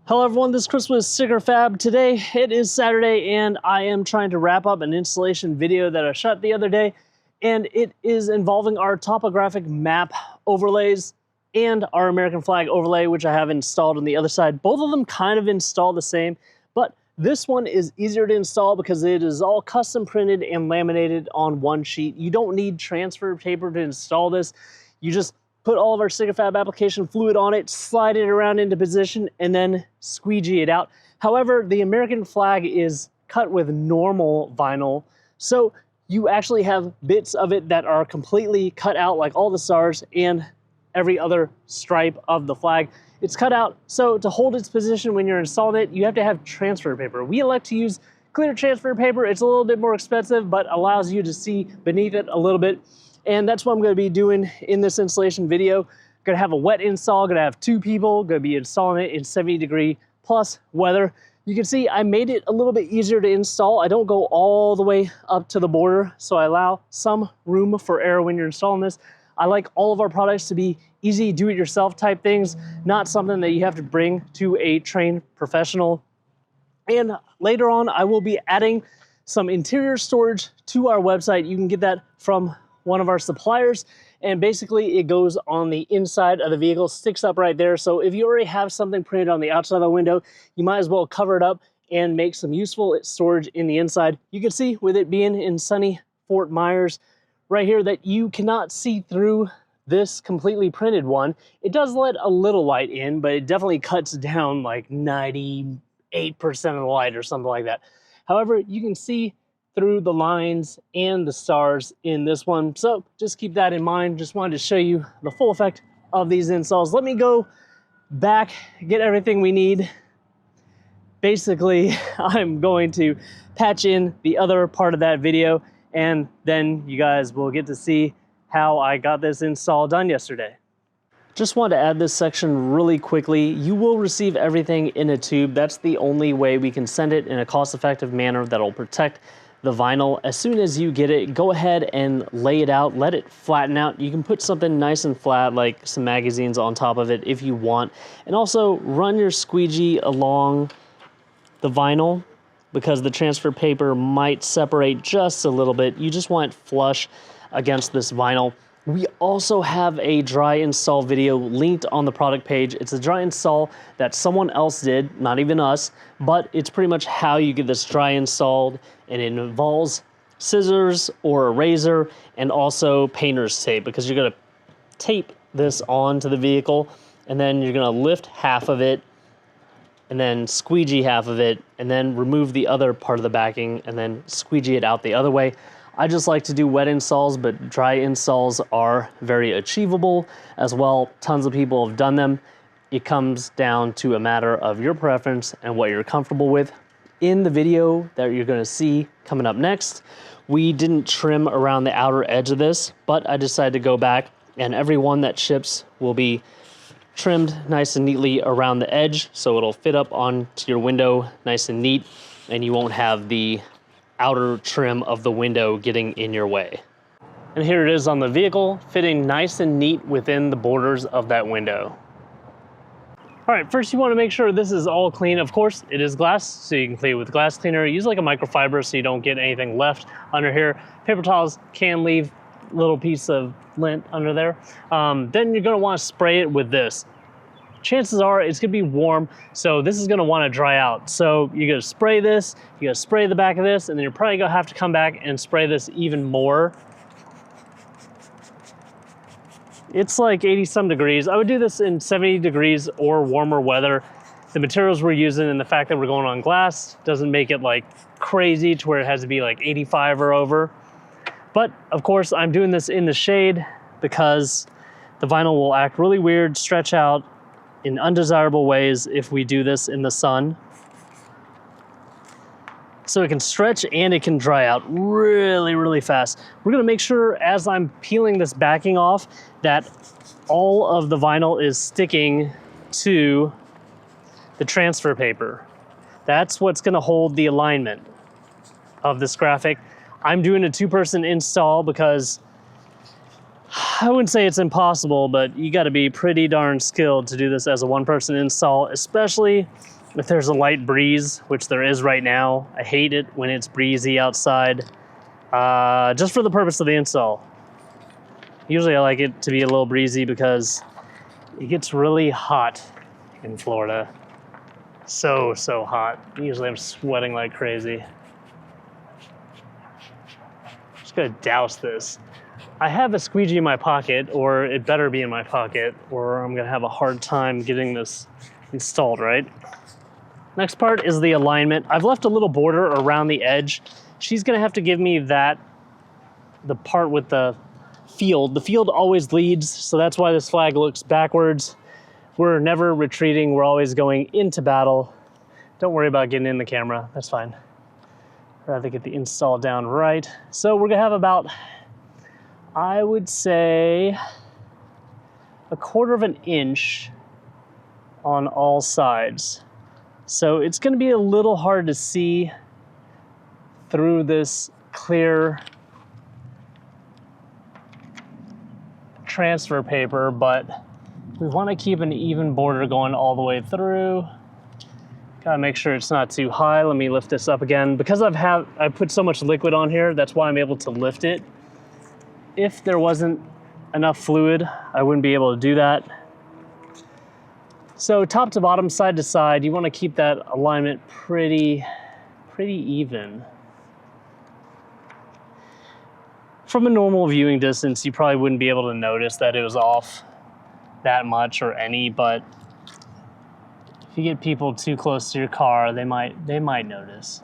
Hello everyone, this is Chris with Sticker Fab. Today it is Saturday and I am trying to wrap up an installation video that I shot the other day, and it is involving our topographic map overlays and our American flag overlay, which I have installed on the other side. Both of them kind of install the same, but this one is easier to install because it is all custom printed and laminated on one sheet. You don't need transfer paper to install this. You just put all of our Sticker Fab application fluid on it, slide it around into position, and then squeegee it out. However, the American flag is cut with normal vinyl, so you actually have bits of it that are completely cut out, like all the stars and every other stripe of the flag. It's cut out, so to hold its position when you're installing it, you have to have transfer paper. We elect to use clear transfer paper. It's a little bit more expensive, but allows you to see beneath it a little bit. And that's what I'm gonna be doing in this installation video. Gonna have a wet install, gonna have two people, gonna be installing it in 70-degree plus weather. You can see I made it a little bit easier to install. I don't go all the way up to the border, so I allow some room for error when you're installing this. I like all of our products to be easy, do-it-yourself type things, not something that you have to bring to a trained professional. And later on, I will be adding some interior storage to our website. You can get that from one of our suppliers, and basically it goes on the inside of the vehicle, sticks up right there. So if you already have something printed on the outside of the window, you might as well cover it up and make some useful storage in the inside. You can see with it being in sunny Fort Myers right here that you cannot see through this completely printed one. It does let a little light in, but it definitely cuts down like 98% of the light or something like that. However, you can see through the lines and the stars in this one. So just keep that in mind. Just wanted to show you the full effect of these installs. Let me go back, get everything we need. Basically, I'm going to patch in the other part of that video, and then you guys will get to see how I got this install done yesterday. Just wanted to add this section really quickly. You will receive everything in a tube. That's the only way we can send it in a cost-effective manner that'll protect the vinyl. As soon as you get it, go ahead and lay it out, let it flatten out. You can put something nice and flat like some magazines on top of it if you want, and also run your squeegee along the vinyl because the transfer paper might separate just a little bit. You just want it flush against this vinyl. We also have a dry install video linked on the product page. It's a dry install that someone else did, not even us, but it's pretty much how you get this dry installed, and it involves scissors or a razor and also painter's tape, because you're gonna tape this onto the vehicle and then you're gonna lift half of it and then squeegee half of it and then remove the other part of the backing and then squeegee it out the other way. I just like to do wet installs, but dry installs are very achievable as well. Tons of people have done them. It comes down to a matter of your preference and what you're comfortable with. In the video that you're gonna see coming up next, we didn't trim around the outer edge of this, but I decided to go back, and every one that ships will be trimmed nice and neatly around the edge, so it'll fit up onto your window nice and neat, and you won't have the outer trim of the window getting in your way. And here it is on the vehicle, fitting nice and neat within the borders of that window. All right, first you want to make sure this is all clean. Of course, it is glass, so you can clean it with glass cleaner. Use like a microfiber so you don't get anything left under here. Paper towels can leave a little piece of lint under there. Then you're gonna want to spray it with this. Chances are it's gonna be warm, so this is gonna wanna dry out. So you're gonna spray this, you're gonna spray the back of this, and then you're probably gonna have to come back and spray this even more. It's like 80-some degrees. I would do this in 70 degrees or warmer weather. The materials we're using and the fact that we're going on glass doesn't make it like crazy to where it has to be like 85 or over. But of course, I'm doing this in the shade because the vinyl will act really weird, stretch out in undesirable ways if we do this in the sun. So it can stretch and it can dry out really, really fast. We're gonna make sure as I'm peeling this backing off that all of the vinyl is sticking to the transfer paper. That's what's gonna hold the alignment of this graphic. I'm doing a two-person install because I wouldn't say it's impossible, but you gotta be pretty darn skilled to do this as a one-person install, especially if there's a light breeze, which there is right now. I hate it when it's breezy outside, just for the purpose of the install. Usually I like it to be a little breezy because it gets really hot in Florida. So hot. Usually I'm sweating like crazy. Just gonna douse this. I have a squeegee in my pocket, or it better be in my pocket, or I'm gonna have a hard time getting this installed, right? Next part is the alignment. I've left a little border around the edge. She's gonna have to give me the part with the field. The field always leads, so that's why this flag looks backwards. We're never retreating, we're always going into battle. Don't worry about getting in the camera, that's fine. I'd rather get the install down right. So we're gonna have about, I would say, 1/4 of an inch on all sides. So it's gonna be a little hard to see through this clear transfer paper, but we wanna keep an even border going all the way through. Gotta make sure it's not too high. Let me lift this up again. Because I put so much liquid on here, that's why I'm able to lift it. If there wasn't enough fluid, I wouldn't be able to do that. So top to bottom, side to side, you want to keep that alignment pretty even. From a normal viewing distance, you probably wouldn't be able to notice that it was off that much or any, but if you get people too close to your car, they might notice.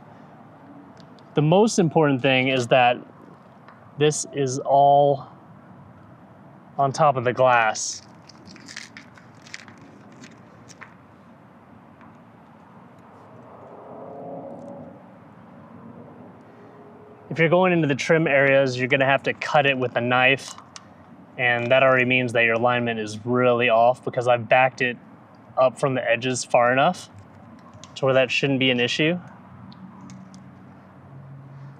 The most important thing is that this is all on top of the glass. If you're going into the trim areas, you're gonna have to cut it with a knife, and that already means that your alignment is really off because I've backed it up from the edges far enough to where that shouldn't be an issue.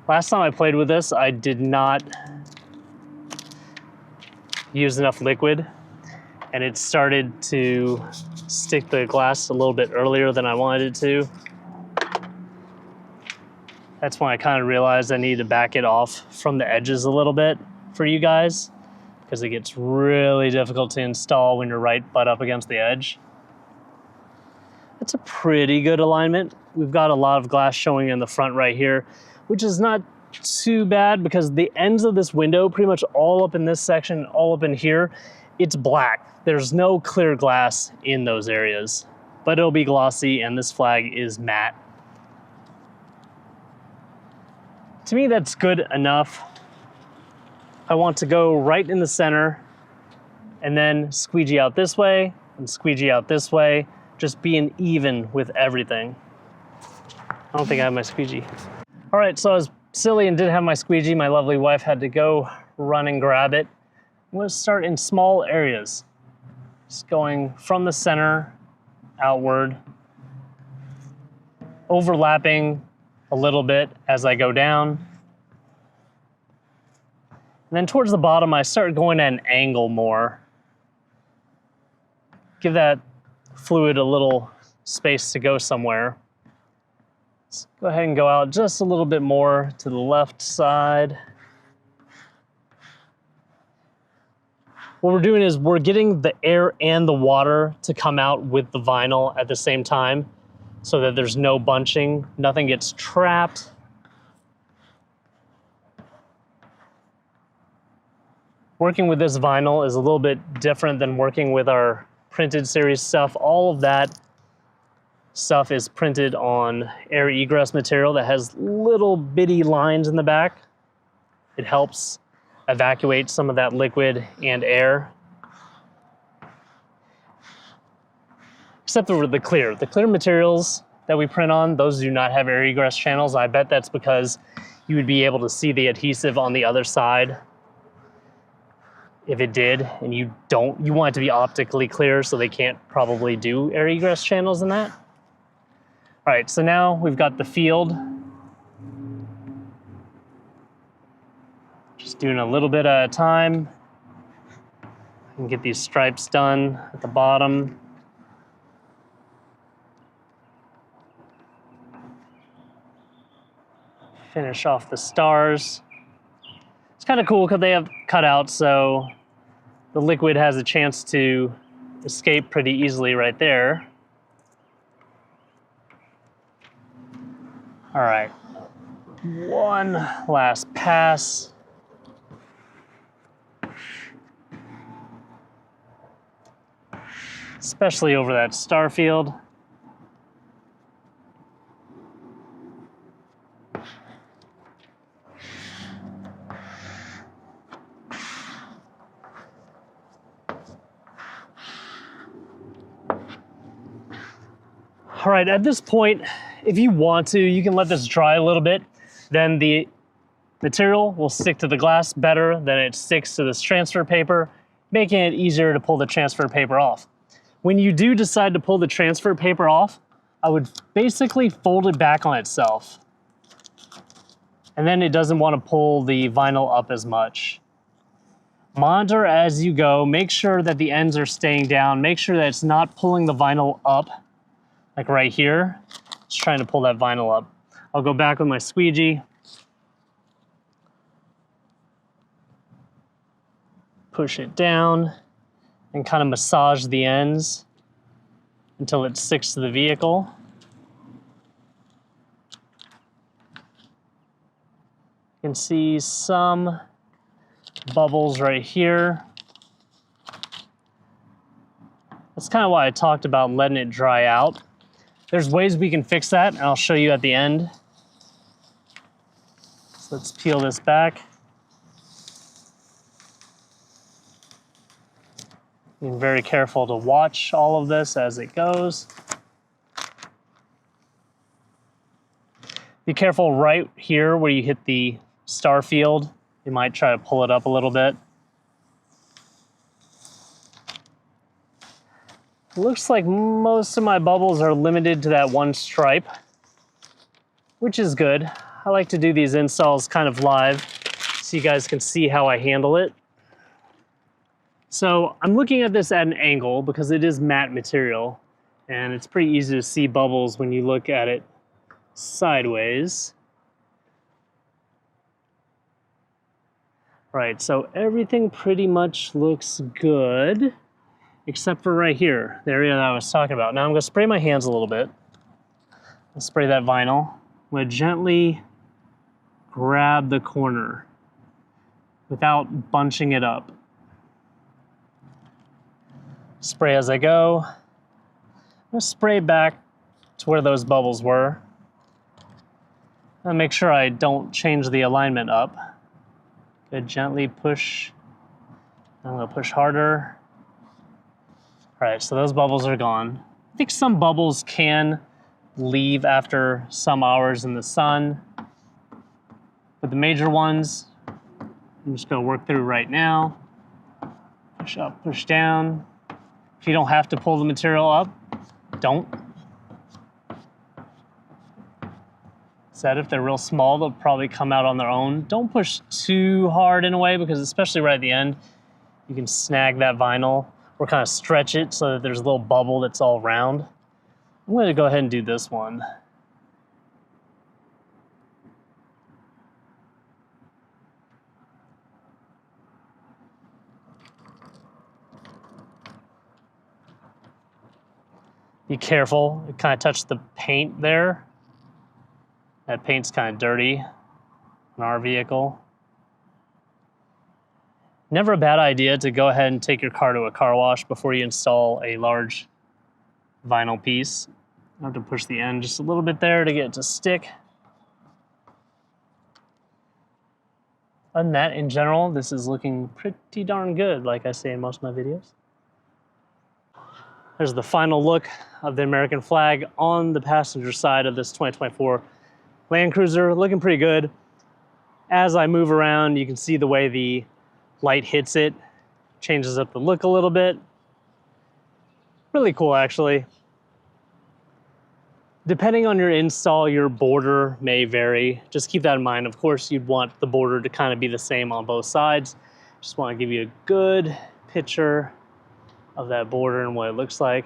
Last time I played with this, I did not use enough liquid, and it started to stick the glass a little bit earlier than I wanted it to. That's when I kind of realized I need to back it off from the edges a little bit for you guys, because it gets really difficult to install when you're right butt up against the edge. It's a pretty good alignment. We've got a lot of glass showing in the front right here, which is not too bad because the ends of this window, pretty much all up in this section, all up in here, it's black. There's no clear glass in those areas, but it'll be glossy and this flag is matte. To me, that's good enough. I want to go right in the center and then squeegee out this way and squeegee out this way, just being even with everything. I don't think I have my squeegee. All right, so I was silly and didn't have my squeegee. My lovely wife had to go run and grab it. I'm gonna start in small areas. Just going from the center outward, overlapping a little bit as I go down. And then towards the bottom, I start going at an angle more. Give that fluid a little space to go somewhere. Let's go ahead and go out just a little bit more to the left side. What we're doing is we're getting the air and the water to come out with the vinyl at the same time so that there's no bunching, nothing gets trapped. Working with this vinyl is a little bit different than working with our printed series stuff. All of that stuff is printed on air egress material that has little bitty lines in the back. It helps evacuate some of that liquid and air. Except for the clear. The clear materials that we print on, those do not have air egress channels. I bet that's because you would be able to see the adhesive on the other side. If it did, and you want it to be optically clear, so they can't probably do air egress channels in that. All right, so now we've got the field. Just doing a little bit at a time. And get these stripes done at the bottom. Finish off the stars. It's kind of cool because they have cutouts, so the liquid has a chance to escape pretty easily right there. All right, one last pass. Especially over that star field. All right, at this point, if you want to, you can let this dry a little bit. Then the material will stick to the glass better than it sticks to this transfer paper, making it easier to pull the transfer paper off. When you do decide to pull the transfer paper off, I would basically fold it back on itself. And then it doesn't want to pull the vinyl up as much. Monitor as you go, make sure that the ends are staying down, make sure that it's not pulling the vinyl up, like right here. It's trying to pull that vinyl up. I'll go back with my squeegee. Push it down and kind of massage the ends until it sticks to the vehicle. You can see some bubbles right here. That's kind of why I talked about letting it dry out. There's ways we can fix that, and I'll show you at the end. So let's peel this back. Being very careful to watch all of this as it goes. Be careful right here where you hit the star field. You might try to pull it up a little bit. Looks like most of my bubbles are limited to that one stripe, which is good. I like to do these installs kind of live so you guys can see how I handle it. So I'm looking at this at an angle because it is matte material, and it's pretty easy to see bubbles when you look at it sideways. Right, so everything pretty much looks good, except for right here, the area that I was talking about. Now I'm gonna spray my hands a little bit. I'll spray that vinyl. I'm gonna gently grab the corner without bunching it up. Spray as I go. I'm gonna spray back to where those bubbles were. And make sure I don't change the alignment up. Good, gently push. I'm gonna push harder. All right, so those bubbles are gone. I think some bubbles can leave after some hours in the sun, but the major ones, I'm just gonna work through right now. Push up, push down. If you don't have to pull the material up, don't. Said if they're real small, they'll probably come out on their own. Don't push too hard in a way, because especially right at the end, you can snag that vinyl or kind of stretch it so that there's a little bubble that's all round. I'm going to go ahead and do this one. Be careful, it kind of touched the paint there. That paint's kind of dirty on our vehicle. Never a bad idea to go ahead and take your car to a car wash before you install a large vinyl piece. I have to push the end just a little bit there to get it to stick. Other than that, in general, this is looking pretty darn good, like I say in most of my videos. There's the final look of the American flag on the passenger side of this 2024 Land Cruiser, looking pretty good. As I move around, you can see the way the light hits it, changes up the look a little bit. Really cool, actually. Depending on your install, your border may vary. Just keep that in mind. Of course, you'd want the border to kind of be the same on both sides. Just want to give you a good picture of that border and what it looks like.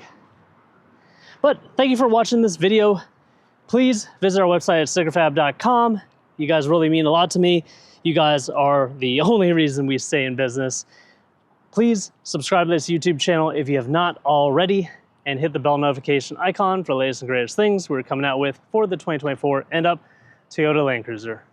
But thank you for watching this video. Please visit our website at stickerfab.com. You guys really mean a lot to me. You guys are the only reason we stay in business. Please subscribe to this YouTube channel if you have not already, and hit the bell notification icon for the latest and greatest things we're coming out with for the 2024 End Up Toyota Land Cruiser.